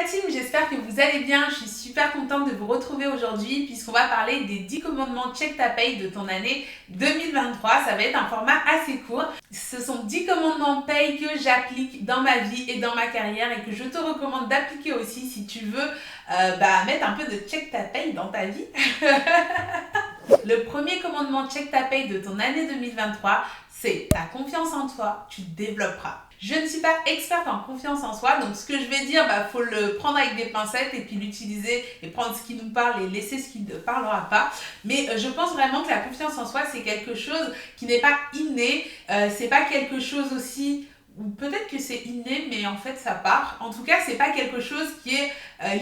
la team, j'espère que vous allez bien. Je suis super contente de vous retrouver aujourd'hui puisqu'on va parler des 10 commandements Check ta paye de ton année 2023. Ça va être un format assez court. Ce sont 10 commandements paye que j'applique dans ma vie et dans ma carrière et que je te recommande d'appliquer aussi si tu veux mettre un peu de Check ta paye dans ta vie. Le premier commandement Check ta paye de ton année 2023, c'est ta confiance en toi, tu développeras. Je ne suis pas experte en confiance en soi, donc ce que je vais dire, faut le prendre avec des pincettes et puis l'utiliser et prendre ce qui nous parle et laisser ce qui ne parlera pas. Mais je pense vraiment que la confiance en soi, c'est quelque chose qui n'est pas inné, c'est pas quelque chose aussi, ou peut-être que c'est inné, mais en fait ça part. En tout cas, c'est pas quelque chose qui est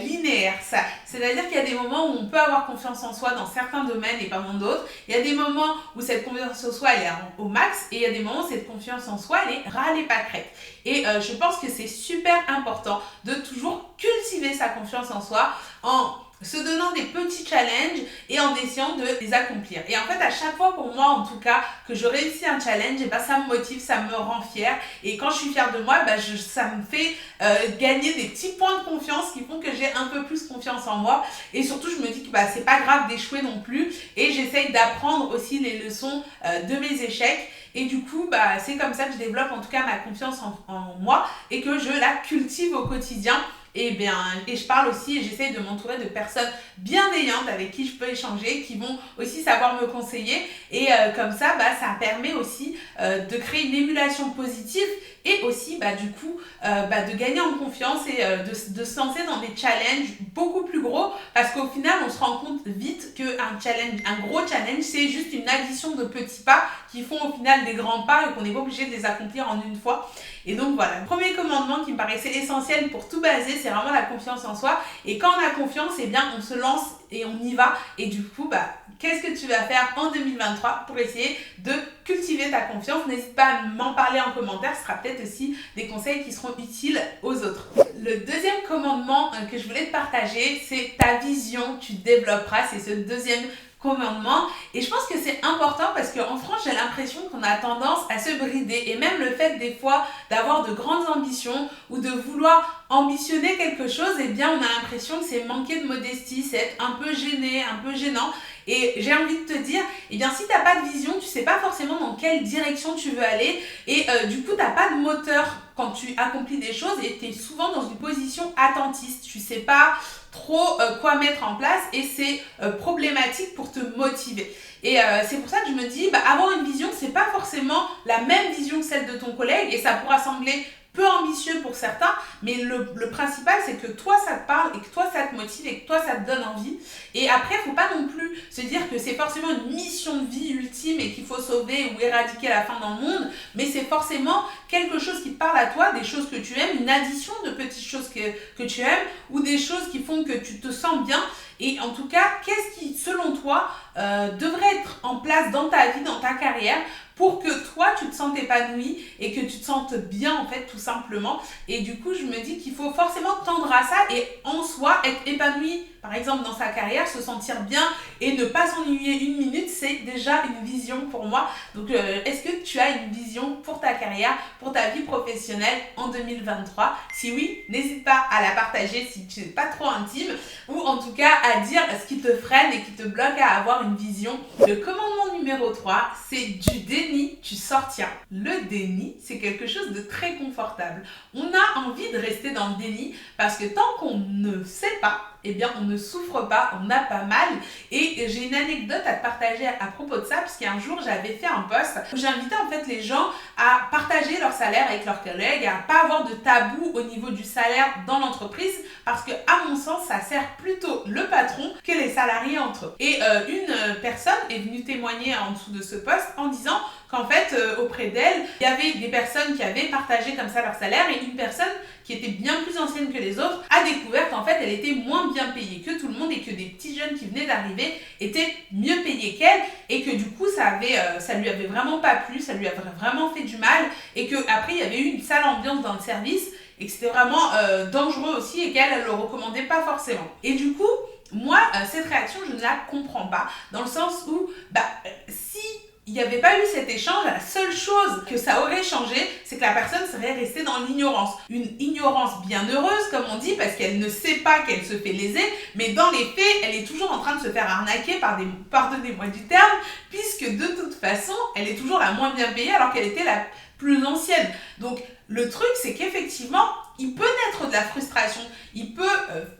linéaire. C'est-à-dire qu'il y a des moments où on peut avoir confiance en soi dans certains domaines et pas dans d'autres. Il y a des moments où cette confiance en soi, elle est au max, et il y a des moments où cette confiance en soi, elle est ras les pâquerettes. Et je pense que c'est super important de toujours cultiver sa confiance en soi en se donnant des petits challenges et en essayant de les accomplir. Et en fait, à chaque fois, pour moi, en tout cas, que je réussis un challenge, ça me motive, ça me rend fière. Et quand je suis fière de moi, ça me fait gagner des petits points de confiance qui font que j'ai un peu plus confiance en moi. Et surtout, je me dis que c'est pas grave d'échouer non plus. Et j'essaye d'apprendre aussi les leçons de mes échecs. Et du coup, c'est comme ça que je développe en tout cas ma confiance en moi et que je la cultive au quotidien. Et je parle aussi et j'essaie de m'entourer de personnes bienveillantes avec qui je peux échanger, qui vont aussi savoir me conseiller. Et comme ça, ça permet aussi de créer une émulation positive et aussi de gagner en confiance et de se lancer dans des challenges beaucoup plus gros, parce qu'au final on se rend compte vite qu'un gros challenge, c'est juste une addition de petits pas qui font au final des grands pas et qu'on n'est pas obligé de les accomplir en une fois. Et donc voilà, le premier commandement qui me paraissait essentiel pour tout baser, c'est vraiment la confiance en soi. Et quand on a confiance, on se lance et on y va. Et du coup, qu'est-ce que tu vas faire en 2023 pour essayer de cultiver ta confiance? N'hésite pas à m'en parler en commentaire, ce sera peut-être aussi des conseils qui seront utiles aux autres. Le deuxième commandement que je voulais te partager, c'est ta vision, tu développeras. C'est ce deuxième commandement. Et je pense que c'est important parce qu'en France, j'ai l'impression qu'on a tendance à se brider. Et même le fait des fois d'avoir de grandes ambitions ou de vouloir ambitionner quelque chose, on a l'impression que c'est manquer de modestie, c'est être un peu gêné, un peu gênant. Et j'ai envie de te dire, si tu n'as pas de vision, tu ne sais pas forcément dans quelle direction tu veux aller. Et du coup, tu n'as pas de moteur quand tu accomplis des choses et tu es souvent dans une position attentiste. Tu ne sais pas trop quoi mettre en place et c'est problématique pour te motiver. Et c'est pour ça que je me dis, avoir une vision, c'est pas forcément la même vision que celle de ton collègue et ça pourra sembler peu ambitieux pour certains, mais le principal, c'est que toi, ça te parle et que toi, ça te motive et que toi, ça te donne envie. Et après, il ne faut pas non plus se dire que c'est forcément une mission de vie ultime et qu'il faut sauver ou éradiquer la faim dans le monde, mais c'est forcément quelque chose qui te parle à toi, des choses que tu aimes, une addition de petites choses que tu aimes ou des choses qui font que tu te sens bien. Et en tout cas, qu'est-ce qui, selon toi, devrait être en place dans ta vie, dans ta carrière, pour que toi, tu te sentes épanoui et que tu te sentes bien, en fait, tout simplement. Et du coup, je me dis qu'il faut forcément tendre à ça et en soi, être épanoui, par exemple, dans sa carrière, se sentir bien et ne pas s'ennuyer une minute, c'est déjà une vision pour moi. Donc, est-ce que tu as une vision pour ta carrière, pour ta vie professionnelle en 2023? Si oui, n'hésite pas à la partager si tu n'es pas trop intime ou en tout cas à dire ce qui te freine et qui te bloque à avoir une vision. Le commandement numéro 3, c'est du déni, tu sortiras. Le déni, c'est quelque chose de très confortable. On a envie de rester dans le déni parce que tant qu'on ne sait pas, on ne souffre pas, on a pas mal. Et j'ai une anecdote à te partager à propos de ça, parce qu'un jour, j'avais fait un post où j'invitais en fait les gens à partager leur salaire avec leurs collègues, à pas avoir de tabou au niveau du salaire dans l'entreprise, parce que à mon sens, ça sert plutôt le patron que les salariés entre eux. Et une personne est venue témoigner en dessous de ce post en disant qu'en fait, auprès d'elle, il y avait des personnes qui avaient partagé comme ça leur salaire et une personne qui était bien plus ancienne que les autres a découvert qu'en fait, elle était moins bien payée que tout le monde et que des petits jeunes qui venaient d'arriver étaient mieux payés qu'elle et que du coup, ça lui avait vraiment pas plu, ça lui avait vraiment fait du mal et qu'après, il y avait eu une sale ambiance dans le service et que c'était vraiment dangereux aussi et qu'elle, elle le recommandait pas forcément. Et du coup, moi, cette réaction, je ne la comprends pas dans le sens où si il n'y avait pas eu cet échange, la seule chose que ça aurait changé, c'est que la personne serait restée dans l'ignorance. Une ignorance bien heureuse, comme on dit, parce qu'elle ne sait pas qu'elle se fait léser, mais dans les faits, elle est toujours en train de se faire arnaquer par des, pardonnez-moi du terme, puisque de toute façon, elle est toujours la moins bien payée alors qu'elle était la plus ancienne. Donc, le truc, c'est qu'effectivement, il peut naître de la frustration, il peut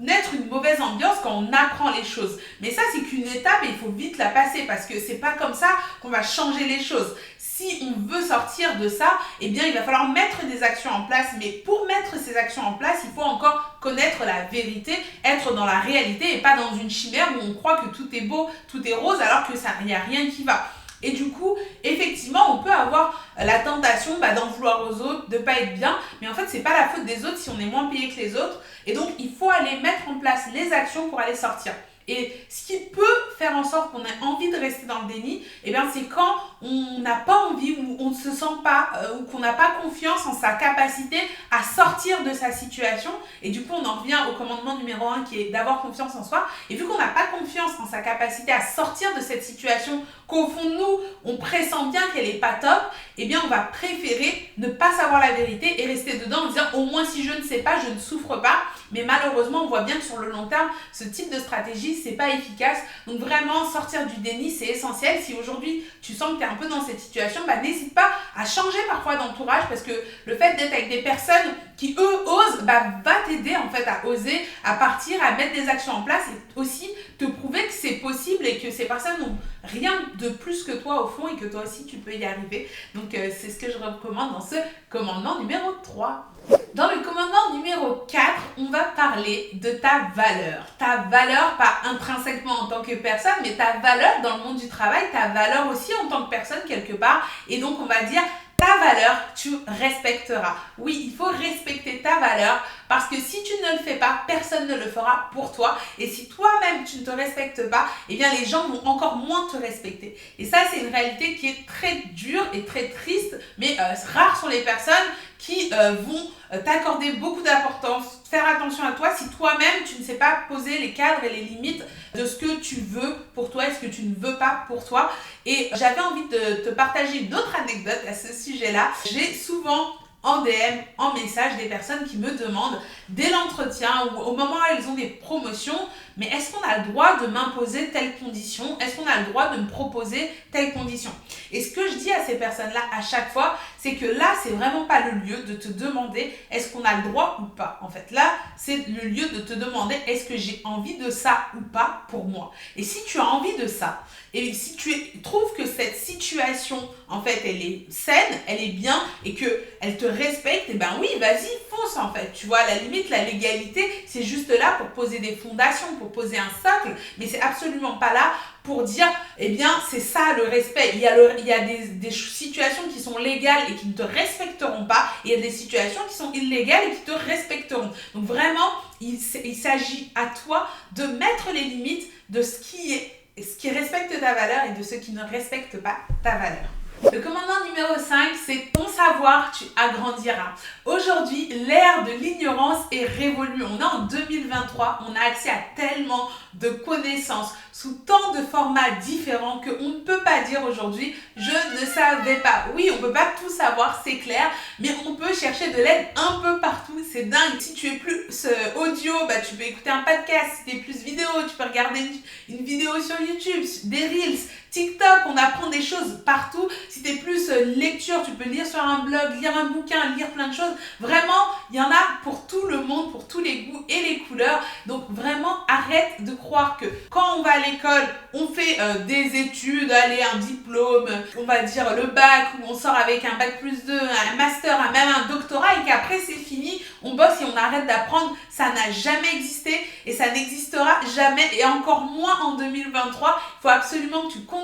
naître une mauvaise ambiance quand on apprend les choses. Mais ça, c'est qu'une étape et il faut vite la passer parce que c'est pas comme ça qu'on va changer les choses. Si on veut sortir de ça, eh bien, il va falloir mettre des actions en place. Mais pour mettre ces actions en place, il faut encore connaître la vérité, être dans la réalité et pas dans une chimère où on croit que tout est beau, tout est rose alors que ça, il n'y a rien qui va. Et du coup, effectivement, on peut avoir la tentation d'en vouloir aux autres, de ne pas être bien. Mais en fait, ce n'est pas la faute des autres si on est moins payé que les autres. Et donc, il faut aller mettre en place les actions pour aller sortir. Et ce qui peut faire en sorte qu'on ait envie de rester dans le déni, eh bien, c'est quand on n'a pas envie ou on ne se sent pas ou qu'on n'a pas confiance en sa capacité à sortir de sa situation. Et du coup, on en revient au commandement numéro 1 qui est d'avoir confiance en soi. Et vu qu'on n'a pas confiance en sa capacité à sortir de cette situation, qu'au fond de nous, on pressent bien qu'elle n'est pas top, eh bien, on va préférer ne pas savoir la vérité et rester dedans en disant au moins si je ne sais pas, je ne souffre pas. Mais malheureusement, on voit bien que sur le long terme, ce type de stratégie, c'est pas efficace. Donc vraiment, sortir du déni, c'est essentiel. Si aujourd'hui, tu sens que tu es un peu dans cette situation, n'hésite pas à changer parfois d'entourage parce que le fait d'être avec des personnes qui, eux, osent, va t'aider en fait à oser, à partir, à mettre des actions en place et aussi te prouver que c'est possible et que ces personnes n'ont rien de plus que toi au fond et que toi aussi, tu peux y arriver. Donc, c'est ce que je recommande dans ce commandement numéro 3. Dans le commandement numéro 4, on va parler de ta valeur. Ta valeur, pas intrinsèquement en tant que personne, mais ta valeur dans le monde du travail, ta valeur aussi en tant que personne quelque part. Et donc, on va dire ta valeur, tu respecteras. Oui, il faut respecter ta valeur parce que si tu ne le fais pas, personne ne le fera pour toi. Et si toi-même, tu ne te respectes pas, eh bien, les gens vont encore moins te respecter. Et ça, c'est une réalité qui est très dure et très triste, mais rares sont les personnes qui vont t'accorder beaucoup d'importance, faire attention à toi si toi-même, tu ne sais pas poser les cadres et les limites de ce que tu veux pour toi et ce que tu ne veux pas pour toi. Et j'avais envie de te partager une autre anecdote à ce sujet-là. J'ai souvent en DM, en message, des personnes qui me demandent dès l'entretien ou au moment où elles ont des promotions, mais est-ce qu'on a le droit de m'imposer telle condition? Est-ce qu'on a le droit de me proposer telle condition? Et ce que je dis à ces personnes-là à chaque fois, c'est que là, c'est vraiment pas le lieu de te demander est-ce qu'on a le droit ou pas. En fait, là, c'est le lieu de te demander est-ce que j'ai envie de ça ou pas pour moi. Et si tu as envie de ça, et si tu trouves que cette situation, en fait, elle est saine, elle est bien et qu'elle te respecte, et ben oui, vas-y, fonce en fait. Tu vois, à la limite, la légalité, c'est juste là pour poser des fondations, pour poser un socle, mais c'est absolument pas là pour dire, eh bien, c'est ça le respect. Il y a des situations qui sont légales et qui ne te respecteront pas, et il y a des situations qui sont illégales et qui te respecteront. Donc vraiment, il s'agit à toi de mettre les limites de ce qui respecte ta valeur et de ce qui ne respecte pas ta valeur. Le commandement numéro 5, c'est ton savoir, tu agrandiras. Aujourd'hui, l'ère de l'ignorance est révolue. On est en 2023, on a accès à tellement de connaissances sous tant de formats différents qu'on ne peut pas dire aujourd'hui « je ne savais pas ». Oui, on ne peut pas tout savoir, c'est clair, mais on peut chercher de l'aide un peu partout, c'est dingue. Si tu es plus audio, tu peux écouter un podcast. Si tu es plus vidéo, tu peux regarder une vidéo sur YouTube, des Reels, TikTok, on apprend des choses partout. Si tu es plus lecture, tu peux lire sur un blog, lire un bouquin, lire plein de choses. Vraiment, il y en a pour tout le monde, pour tous les goûts et les couleurs. Donc vraiment, arrête de croire que quand on va à l'école, on fait des études, un diplôme, on va dire le bac, ou on sort avec un bac plus 2, un master, même un doctorat, et qu'après c'est fini, on bosse et on arrête d'apprendre. Ça n'a jamais existé et ça n'existera jamais, et encore moins en 2023. Il faut absolument que tu continues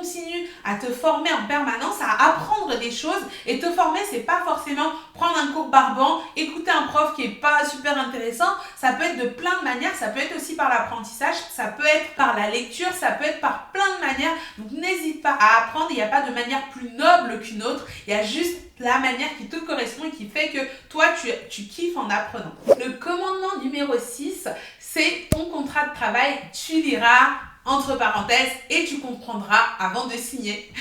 à te former en permanence, à apprendre des choses. Et te former, c'est pas forcément prendre un cours barbant, écouter un prof qui est pas super intéressant. Ça peut être de plein de manières. Ça peut être aussi par l'apprentissage, ça peut être par la lecture, ça peut être par plein de manières. Donc n'hésite pas à apprendre. Il n'y a pas de manière plus noble qu'une autre. Il y a juste la manière qui te correspond et qui fait que toi, tu kiffes en apprenant. Le commandement numéro 6, c'est ton contrat de travail. Tu liras entre parenthèses et tu comprendras avant de signer.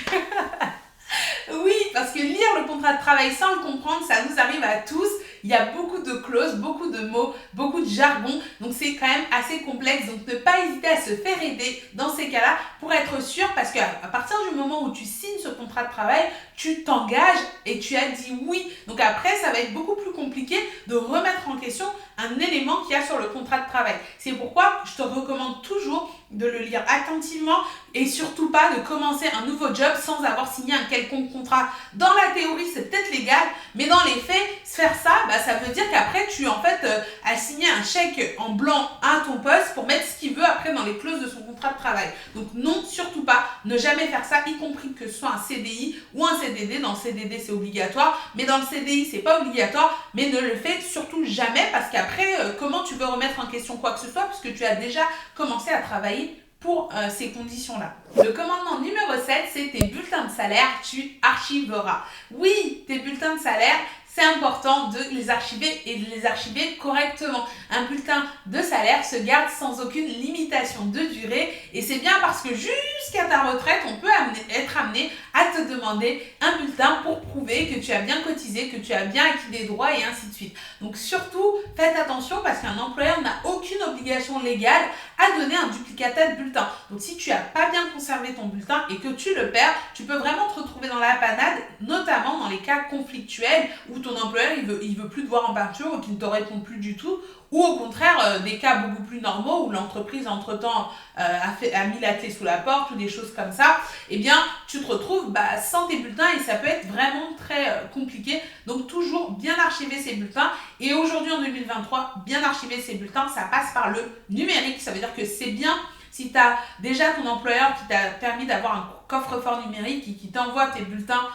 Oui, parce que lire le contrat de travail sans le comprendre, ça nous arrive à tous. Il y a beaucoup de clauses, beaucoup de mots, beaucoup de jargon, donc c'est quand même assez complexe. Donc ne pas hésiter à se faire aider dans ces cas-là pour être sûr, parce qu'à partir du moment où tu signes ce contrat de travail, tu t'engages et tu as dit oui. Donc après, ça va être beaucoup plus compliqué de remettre en question un élément qu'il y a sur le contrat de travail. C'est pourquoi je te recommande toujours de le lire attentivement et surtout pas de commencer un nouveau job sans avoir signé un quelconque contrat. Dans la théorie, c'est peut-être légal, mais dans les faits, faire ça, ça veut dire qu'après, tu as signé un chèque en blanc à ton poste pour mettre ce qu'il veut après dans les clauses de son contrat de travail. Donc non, surtout pas, ne jamais faire ça, y compris que ce soit un CDI ou un CDD. Dans le CDD, c'est obligatoire, mais dans le CDI, c'est pas obligatoire, mais ne le fais surtout jamais, parce qu'après, comment tu veux remettre en question quoi que ce soit, puisque tu as déjà commencé à travailler pour ces conditions-là. Le commandement numéro 7, c'est tes bulletins de salaire, tu archiveras. Oui, tes bulletins de salaire, c'est important de les archiver et de les archiver correctement. Un bulletin de salaire se garde sans aucune limitation de durée et c'est bien parce que jusqu'à ta retraite, on peut être amené à te demander un bulletin pour prouver que tu as bien cotisé, que tu as bien acquis des droits et ainsi de suite. Donc surtout, faites attention parce qu'un employeur n'a aucune obligation légale à donner un duplicata de bulletin. Donc si tu n'as pas bien conservé ton bulletin et que tu le perds, tu peux vraiment te retrouver dans la panade, notamment dans les cas conflictuels où ton employeur il veut plus te voir en peinture ou qu'il ne te répond plus du tout, ou au contraire des cas beaucoup plus normaux où l'entreprise entre-temps a mis la clé sous la porte ou des choses comme ça, eh bien tu te retrouves sans tes bulletins et ça peut être vraiment très compliqué. Donc toujours bien archiver ces bulletins, et aujourd'hui en 2023, bien archiver ces bulletins, ça passe par le numérique. Ça veut dire que c'est bien si tu as déjà ton employeur qui t'a permis d'avoir un coffre-fort numérique et qui t'envoie tes bulletins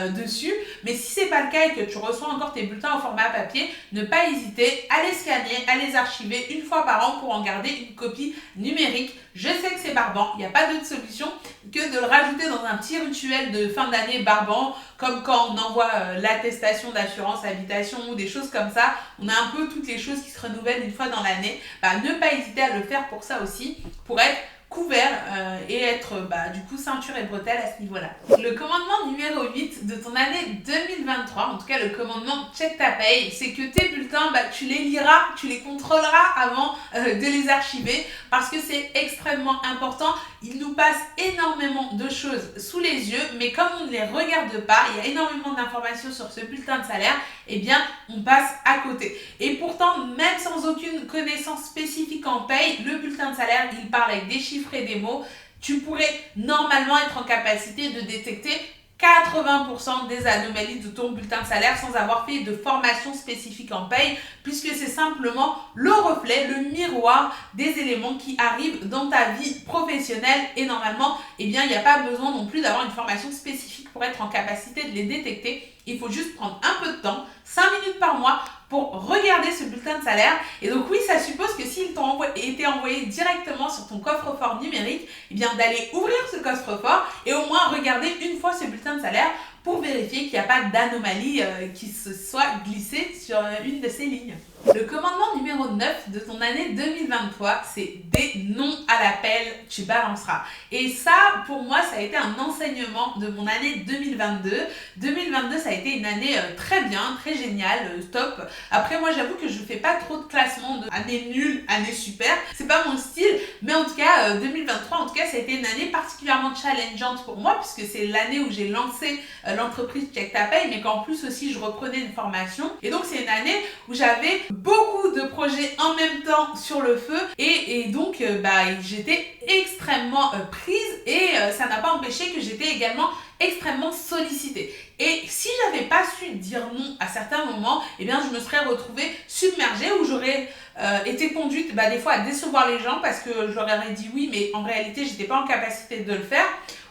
dessus. Mais si ce n'est pas le cas et que tu reçois encore tes bulletins au format papier, ne pas hésiter à les scanner, à les archiver une fois par an pour en garder une copie numérique. Je sais que c'est barbant, il n'y a pas d'autre solution que de le rajouter dans un petit rituel de fin d'année barbant, comme quand on envoie l'attestation d'assurance habitation ou des choses comme ça. On a un peu toutes les choses qui se renouvellent une fois dans l'année. Ne pas hésiter à le faire pour ça aussi, pour être couvert et être du coup ceinture et bretelles à ce niveau-là. Le commandement numéro 8 de ton année 2023, en tout cas le commandement check ta paye, c'est que tes bulletins, tu les liras, tu les contrôleras avant de les archiver, parce que c'est extrêmement important. Il nous passe énormément de choses sous les yeux, mais comme on ne les regarde pas, il y a énormément d'informations sur ce bulletin de salaire, eh bien on passe à côté. Et pourtant, même sans aucune connaissance spécifique en paye, le bulletin de salaire, il parle avec des chiffres et des mots. Tu pourrais normalement être en capacité de détecter 80% des anomalies de ton bulletin de salaire sans avoir fait de formation spécifique en paye, puisque c'est simplement le reflet, le miroir des éléments qui arrivent dans ta vie professionnelle, et normalement, il n'y a pas besoin non plus d'avoir une formation spécifique pour être en capacité de les détecter. Il faut juste prendre un peu de temps, 5 minutes par mois, pour regarder ce bulletin de salaire. Et donc oui, ça suppose que s'il t'a été envoyé directement sur ton coffre-fort numérique, d'aller ouvrir ce coffre-fort et au moins regarder une fois ce bulletin de salaire pour vérifier qu'il n'y a pas d'anomalie qui se soit glissée sur une de ces lignes. Le commandement numéro 9 de ton année 2023, c'est des noms à l'appel, tu balanceras. Et ça, pour moi, ça a été un enseignement de mon année 2022. 2022, ça a été une année très bien, très géniale, top. Après, moi, j'avoue que je fais pas trop de classement de année nulle, année super. C'est pas mon style, mais en tout cas, 2023, en tout cas, ça a été une année particulièrement challengeante pour moi, puisque c'est l'année où j'ai lancé l'entreprise Check Ta Paye, mais qu'en plus aussi, je reprenais une formation. Et donc, c'est une année où j'avais beaucoup de projets en même temps sur le feu, et donc j'étais extrêmement prise, et ça n'a pas empêché que j'étais également extrêmement sollicitée. Et si j'avais pas su dire non à certains moments, je me serais retrouvée submergée, où j'aurais été conduite des fois à décevoir les gens parce que je leur aurais dit oui, mais en réalité j'étais pas en capacité de le faire.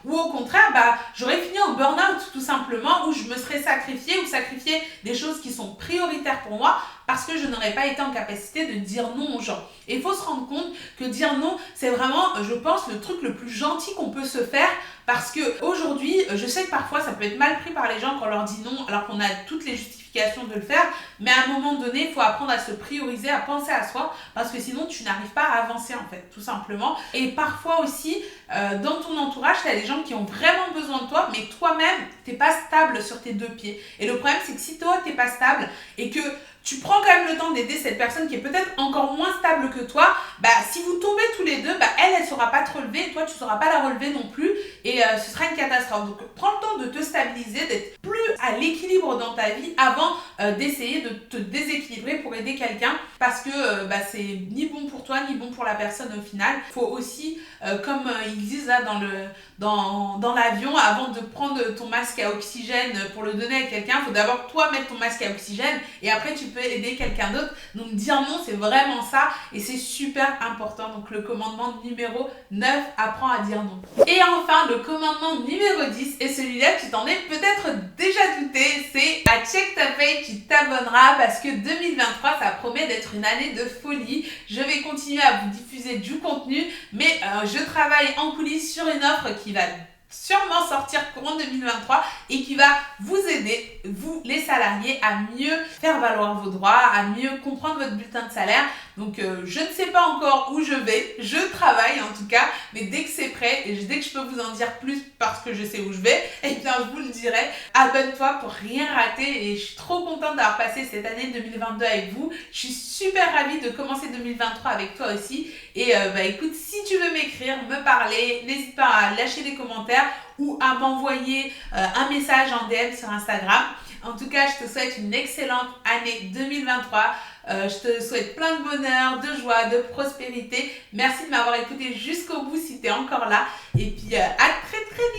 Ou au contraire, j'aurais fini en burn-out tout simplement, où je me serais sacrifiée ou sacrifié des choses qui sont prioritaires pour moi parce que je n'aurais pas été en capacité de dire non aux gens. Et il faut se rendre compte que dire non, c'est vraiment, je pense, le truc le plus gentil qu'on peut se faire, parce que aujourd'hui, je sais que parfois ça peut être mal pris par les gens quand on leur dit non alors qu'on a toutes les justifications justification de le faire, mais à un moment donné, il faut apprendre à se prioriser, à penser à soi, parce que sinon tu n'arrives pas à avancer en fait, tout simplement. Et parfois aussi, dans ton entourage, tu as des gens qui ont vraiment besoin de toi, mais toi-même, tu n'es pas stable sur tes deux pieds. Et le problème, c'est que si toi, tu n'es pas stable et que tu prends quand même le temps d'aider cette personne qui est peut-être encore moins stable que toi, si vous tombez tous les deux, elle ne saura pas te relever et toi, tu ne sauras pas la relever non plus et ce sera une catastrophe. Donc, prends le temps de te stabiliser, d'être plus à l'équilibre dans ta vie avant d'essayer de te déséquilibrer pour aider quelqu'un parce que c'est ni bon pour toi, ni bon pour la personne au final. Il faut aussi, comme ils disent là dans l'avion, avant de prendre ton masque à oxygène pour le donner à quelqu'un, il faut d'abord toi mettre ton masque à oxygène et après tu peux aider quelqu'un d'autre. Donc dire non, c'est vraiment ça et c'est super important. Donc le commandement numéro 9, apprends à dire non. Et enfin, le commandement numéro 10, et celui-là tu t'en es peut-être déjà douté, c'est à Check Ta Paye, tu t'abonneras parce que 2023 ça promet d'être une année de folie. Je vais continuer à vous diffuser du contenu, mais je travaille en coulisses sur une offre qui va sûrement sortir courant 2023 et qui va vous aider, vous les salariés, à mieux faire valoir vos droits, à mieux comprendre votre bulletin de salaire. Donc je ne sais pas encore où je vais, je travaille en tout cas, mais dès que c'est prêt et dès que je peux vous en dire plus parce que je sais où je vais, eh bien je vous le dirai. Abonne-toi pour rien rater et je suis trop contente d'avoir passé cette année 2022 avec vous. Je suis super ravie de commencer 2023 avec toi aussi. Et écoute, si tu veux m'écrire, me parler, n'hésite pas à lâcher des commentaires ou à m'envoyer un message en DM sur Instagram. En tout cas, je te souhaite une excellente année 2023. Je te souhaite plein de bonheur, de joie, de prospérité. Merci de m'avoir écouté jusqu'au bout si tu es encore là. Et puis à très très